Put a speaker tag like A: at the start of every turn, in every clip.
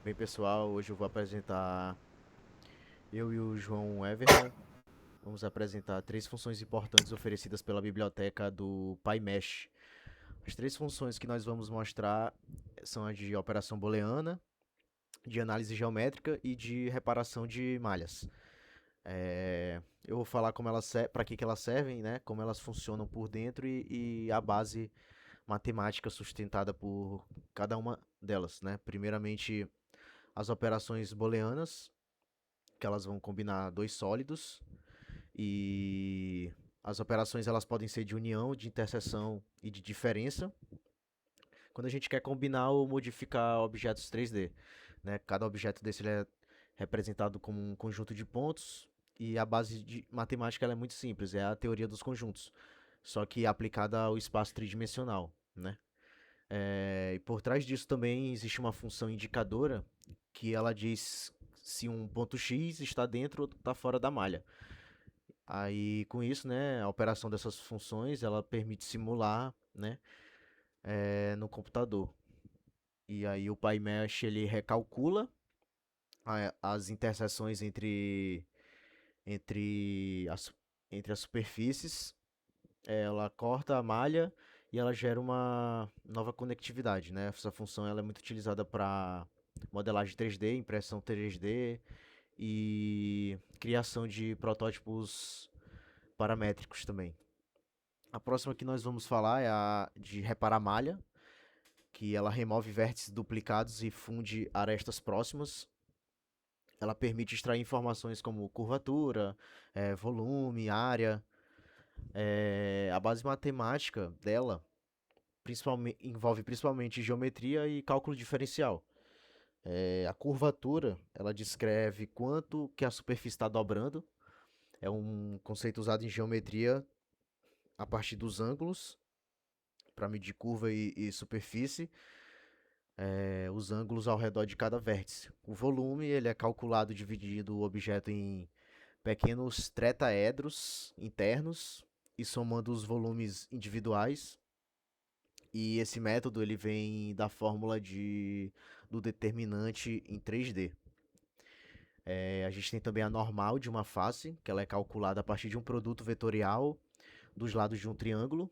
A: Bem, pessoal, hoje eu vou apresentar, eu e o João Everton, vamos apresentar três funções importantes oferecidas pela biblioteca do PyMesh. As três funções que nós vamos mostrar são a de operação booleana, de análise geométrica e de reparação de malhas. Eu vou falar como elas para que elas servem, né? Como elas funcionam por dentro e a base matemática sustentada por cada uma delas, né? Primeiramente, as operações booleanas, que elas vão combinar dois sólidos e as operações elas podem ser de união, de interseção e de diferença. Quando a gente quer combinar ou modificar objetos 3D, né? Cada objeto desse ele é representado como um conjunto de pontos e a base de matemática ela é muito simples, é a teoria dos conjuntos, só que aplicada ao espaço tridimensional, né? E por trás disso também existe uma função indicadora que ela diz se um ponto X está dentro ou está fora da malha. Aí, com isso, né, a operação dessas funções, ela permite simular, né, no computador. E aí o PyMesh, ele recalcula as interseções entre, as, entre as superfícies, ela corta a malha e ela gera uma nova conectividade, né? Essa função ela é muito utilizada para modelagem 3D, impressão 3D e criação de protótipos paramétricos também. A próxima que nós vamos falar é a de reparar malha, que ela remove vértices duplicados e funde arestas próximas. Ela permite extrair informações como curvatura, volume, área. A base matemática dela envolve principalmente geometria e cálculo diferencial. A curvatura ela descreve quanto que a superfície está dobrando. É um conceito usado em geometria a partir dos ângulos para medir curva e superfície, os ângulos ao redor de cada vértice. O volume ele é calculado dividindo o objeto em pequenos tretaedros internos e somando os volumes individuais. E esse método ele vem da fórmula do determinante em 3D. A gente tem também a normal de uma face, que ela é calculada a partir de um produto vetorial dos lados de um triângulo,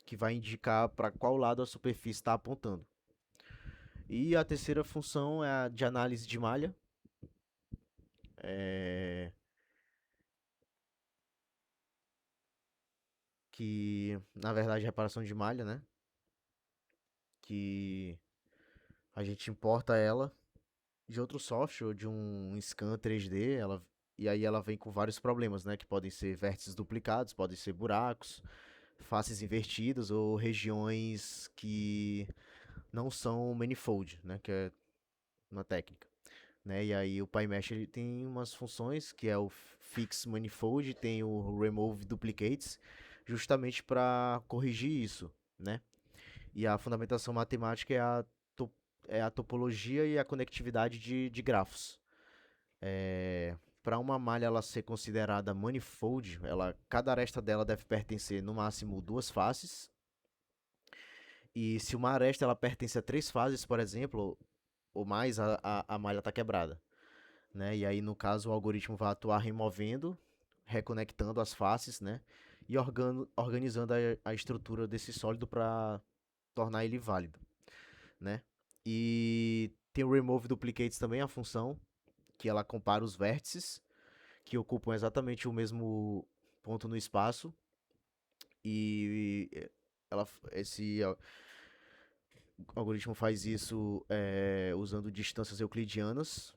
A: que vai indicar para qual lado a superfície está apontando. E a terceira função é a de análise de malha, é, que na verdade é reparação de malha, né? Que a gente importa ela de outro software, ou de um scan 3D, e aí ela vem com vários problemas, né? Que podem ser vértices duplicados, podem ser buracos, faces invertidas ou regiões que não são manifold, né? Que é uma técnica. Né? E aí o PyMesh ele tem umas funções que é o Fix Manifold, tem o Remove Duplicates, justamente para corrigir isso, né? E a fundamentação matemática to- é a topologia e a conectividade de grafos. Para uma malha ela ser considerada manifold, cada aresta dela deve pertencer no máximo duas faces. E se uma aresta ela pertence a três fases, por exemplo, ou mais, a malha está quebrada. Né? E aí, no caso, o algoritmo vai atuar removendo, reconectando as faces, né? E organizando a estrutura desse sólido para tornar ele válido, né? E tem o Remove Duplicates também, a função, que ela compara os vértices, que ocupam exatamente o mesmo ponto no espaço, e esse algoritmo faz isso usando distâncias euclidianas,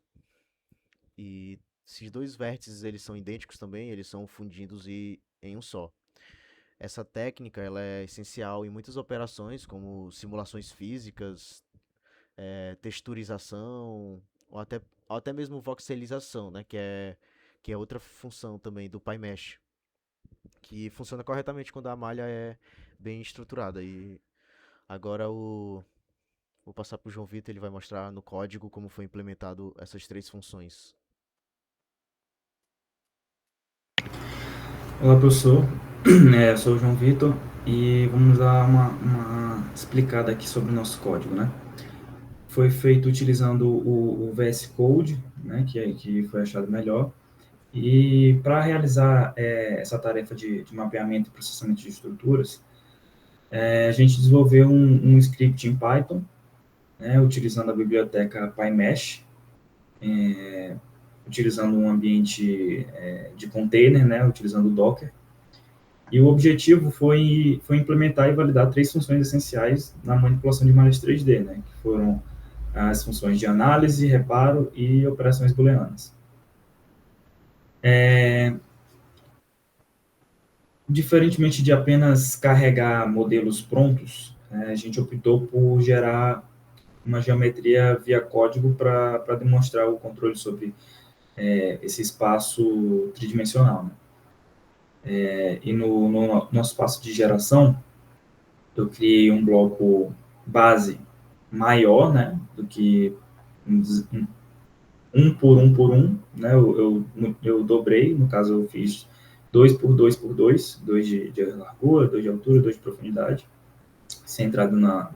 A: e esses dois vértices eles são idênticos também, eles são fundidos em um só. Essa técnica ela é essencial em muitas operações, como simulações físicas, texturização, ou até mesmo voxelização, né, que é outra função também do PyMesh, que funciona corretamente quando a malha é bem estruturada. E agora vou passar para o João Vitor, ele vai mostrar no código como foi implementado essas três funções.
B: Olá, professor. Eu sou o João Vitor e vamos dar uma explicada aqui sobre o nosso código, né? foi feito utilizando o VS Code, né, que foi achado melhor. E para realizar essa tarefa de mapeamento e processamento de estruturas, a gente desenvolveu um script em Python, né, utilizando a biblioteca PyMesh, utilizando um ambiente de container, né, utilizando o Docker. E o objetivo foi implementar e validar 3 funções essenciais na manipulação de imagens 3D, né, que foram as funções de análise, reparo e operações booleanas. Diferentemente de apenas carregar modelos prontos, a gente optou por gerar uma geometria via código para demonstrar o controle sobre esse espaço tridimensional. Né? E no nosso passo de geração, eu criei um bloco base maior, né, do que um por um, né, eu dobrei, no caso eu fiz 2 por 2 por 2, 2 de largura, 2 de altura, 2 de profundidade, centrado na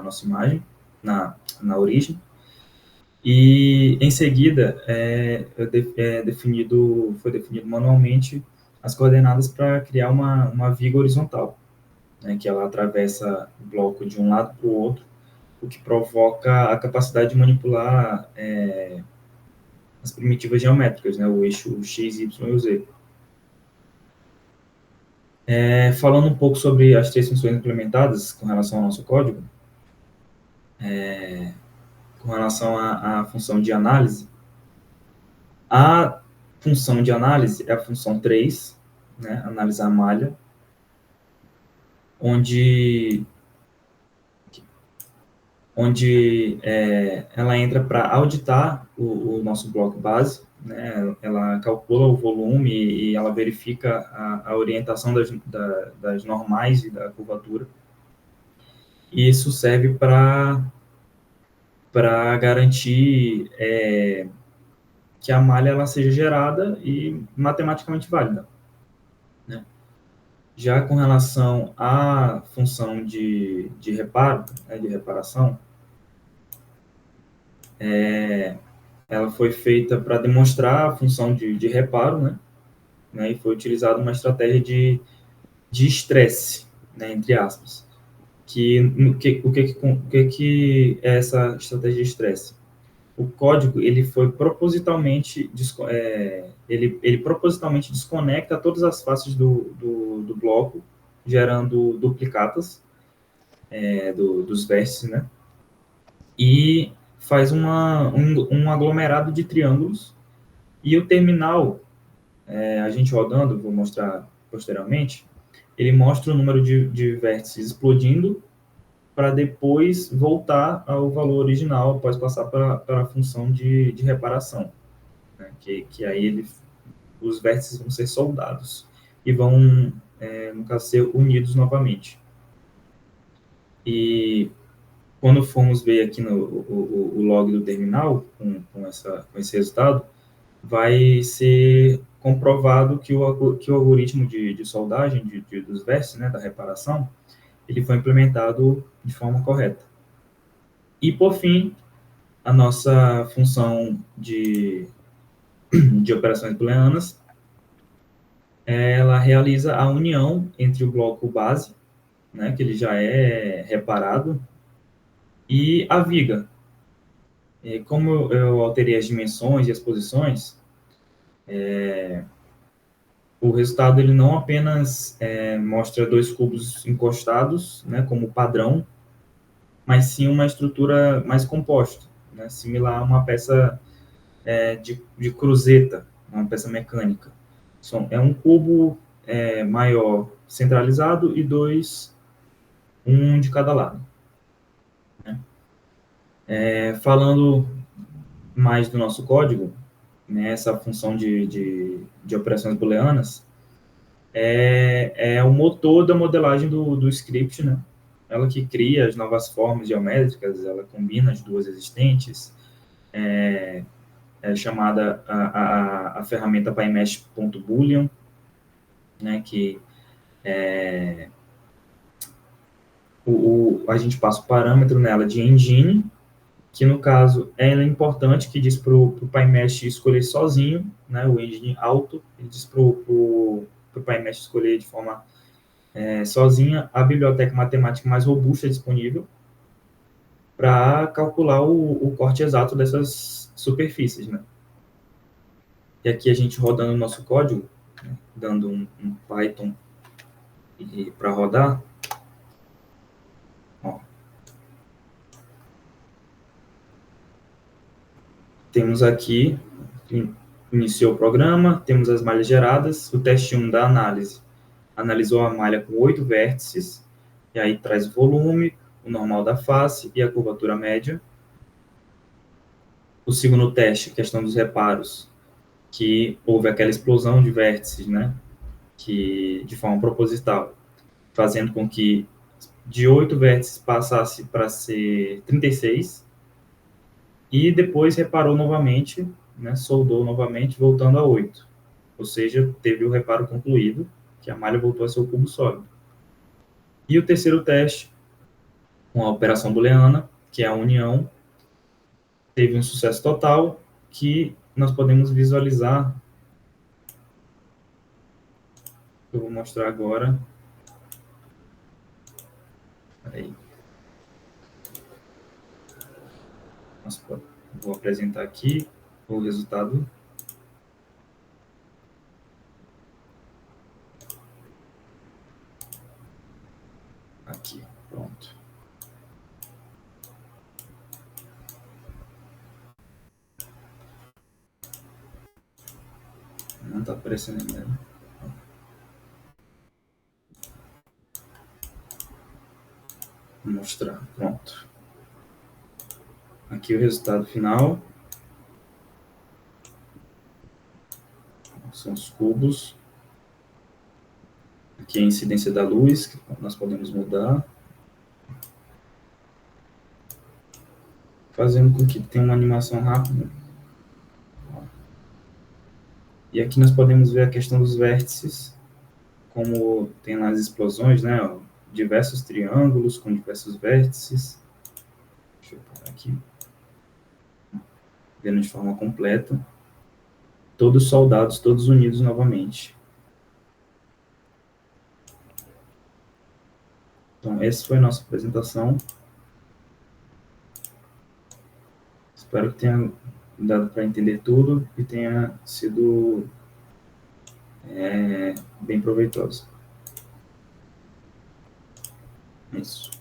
B: nossa imagem, na origem. E em seguida foi definido manualmente as coordenadas para criar uma viga horizontal, né, que ela atravessa o bloco de um lado para o outro, o que provoca a capacidade de manipular as primitivas geométricas, né, o eixo x, y e o z. Falando um pouco sobre as 3 funções implementadas com relação ao nosso código, com relação à função de análise, a função de análise é a função 3, né, analisar a malha, onde ela entra para auditar o nosso bloco base, né? Ela calcula o volume e ela verifica a orientação das normais e da curvatura. E isso serve para garantir que a malha ela seja gerada e matematicamente válida. Né? Já com relação à função de reparo, né, de reparação, ela foi feita para demonstrar a função de reparo, né, e foi utilizada uma estratégia de estresse, né, entre aspas. O que é essa estratégia de estresse? O código ele foi propositalmente ele propositalmente desconecta todas as faces do bloco, gerando duplicatas dos vértices, né? E faz um aglomerado de triângulos. E o terminal, a gente rodando, vou mostrar posteriormente, ele mostra o número de vértices explodindo para depois voltar ao valor original após passar para a função de reparação. Né? Que aí os vértices vão ser soldados e vão, no caso, ser unidos novamente. E quando formos ver aqui o log do terminal, com esse resultado, vai ser comprovado que o algoritmo de soldagem dos vértices, né, da reparação, ele foi implementado de forma correta. E, por fim, a nossa função de operações booleanas, ela realiza a união entre o bloco base, né, que ele já é reparado, e a viga. E como eu alterei as dimensões e as posições, o resultado ele não apenas mostra 2 cubos encostados, né, como padrão, mas sim uma estrutura mais composta, né, similar a uma peça de cruzeta, uma peça mecânica. É um cubo maior centralizado e 2, um de cada lado. Né? Falando mais do nosso código, né, essa função de operações booleanas é o motor da modelagem do script, né? Ela que cria as novas formas geométricas, ela combina as duas existentes, é chamada a ferramenta PyMesh.boolean, né, que a gente passa o parâmetro nela de engine, que no caso ela é importante, que diz para o PyMesh escolher sozinho, né, o engine auto, ele diz para o PyMesh escolher de forma sozinha a biblioteca matemática mais robusta disponível para calcular o corte exato dessas superfícies, né. E aqui a gente rodando o nosso código, né, dando um Python para rodar, ó, temos aqui, iniciou o programa, temos as malhas geradas, o teste 1 da análise analisou a malha com 8 vértices, e aí traz o volume, o normal da face e a curvatura média. O segundo teste, questão dos reparos, que houve aquela explosão de vértices, né, que de forma proposital, fazendo com que de 8 vértices passasse para ser 36, e depois reparou novamente, né, soldou novamente, voltando a 8. Ou seja, teve o reparo concluído, que a malha voltou a ser o cubo sólido. E o terceiro teste, com a operação booleana, que é a união, teve um sucesso total, que nós podemos visualizar. Eu vou mostrar agora. Peraí. Vou apresentar aqui o resultado. Aqui, pronto. Não está aparecendo ainda. Vou mostrar, pronto. Aqui o resultado final. São os cubos. Aqui a incidência da luz, que nós podemos mudar, fazendo com que tenha uma animação rápida. E aqui nós podemos ver a questão dos vértices, como tem lá as explosões, né? Ó, diversos triângulos com diversos vértices. Deixa eu parar aqui. Vendo de forma completa. Todos soldados, todos unidos novamente. Então, essa foi a nossa apresentação. Espero que tenha dado para entender tudo e tenha sido bem proveitosa. Isso.